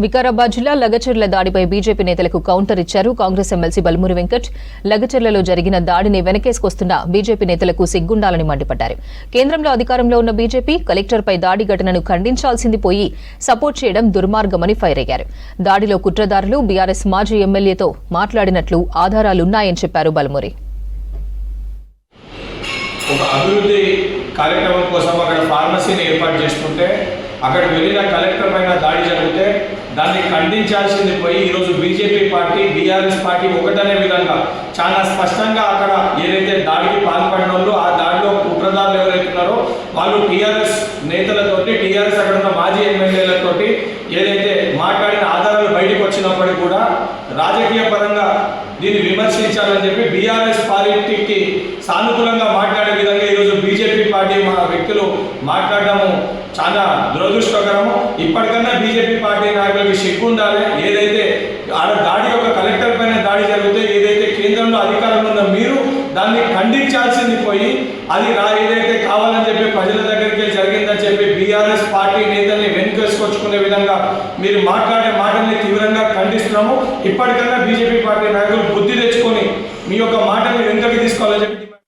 వికారాబాద్ జిల్లా లగచర్ల దాడిపై బీజేపీ నేతలకు కౌంటర్ ఇచ్చారు కాంగ్రెస్ ఎమ్మెల్సీ బల్మూరి వెంకట్. లగచర్లలో జరిగిన దాడిని వెనకేసుకొస్తున్న బీజేపీ నేతలకు సిగ్గుండాలని మండిపడ్డారు. కేంద్రంలో అధికారంలో ఉన్న బీజేపీ కలెక్టర్పై దాడి ఘటనను ఖండించాల్సింది పోయి సపోర్ట్ చేయడం దుర్మార్గమని ఫైర్ అయ్యారు. దాడిలో కుట్రదారులు బీఆర్ఎస్ మాజీ ఎమ్మెల్యేతో మాట్లాడినట్లు ఆధారాలున్నాయని చెప్పారు బల్మూరి. ఒక అభివృద్ధి కార్యక్రమం కోసం అక్కడ ఫార్మసీని ఏర్పాటు చేసుకుంటే అక్కడ వెళ్ళిన కలెక్టర్ పైన దాడి జరిగితే దాన్ని ఖండించాల్సింది పోయి ఈరోజు బీజేపీ పార్టీ బీఆర్ఎస్ పార్టీ ఒకటనే విధంగా చాలా స్పష్టంగా అక్కడ ఏదైతే దాడికి పాల్పడిన వాళ్ళు ఆ దాడిలో కుట్రదారులు ఎవరైతున్నారో వాళ్ళు టీఆర్ఎస్ నేతలతోటి టీఆర్ఎస్ అక్కడ ఉన్న మాజీ ఎమ్మెల్యేలతోటి ఏదైతే మాట్లాడిన ఆధారాలు బయటకు వచ్చినప్పటికీ కూడా రాజకీయ పరంగా దీన్ని విమర్శించాలని చెప్పి బీఆర్ఎస్ పార్టీకి సానుకూలంగా మాట్లాడే విధంగా ఈరోజు బీజేపీ పార్టీ మా వ్యక్తులు మాట్లాడడము చాలా దురదృష్టకరము. ఇప్పటికన్నా బీజేపీ పార్టీ నాయకులకి సిగ్గు ఉండాలి. ఏదైతే ఆడ దాడి ఒక కలెక్టర్ పైన దాడి జరిగితే ఏదైతే కేంద్రంలో అధికారంలో ఉన్న మీరు దాన్ని ఖండించాల్సింది పోయి అది ఏదైతే కావాలని చెప్పి ప్రజల దగ్గరికి జరిగిందని చెప్పి బీఆర్ఎస్ పార్టీ నేతల్ని వెనుకేసుకొచ్చుకునే విధంగా మీరు మాట్లాడే మాటల్ని తీవ్రంగా ఖండిస్తున్నాము. ఇప్పటికన్నా బీజేపీ పార్టీ నాయకులు బుద్ధి తెచ్చుకొని మీ యొక్క మాటల్ని వెనుకకి తీసుకోవాలని చెప్పి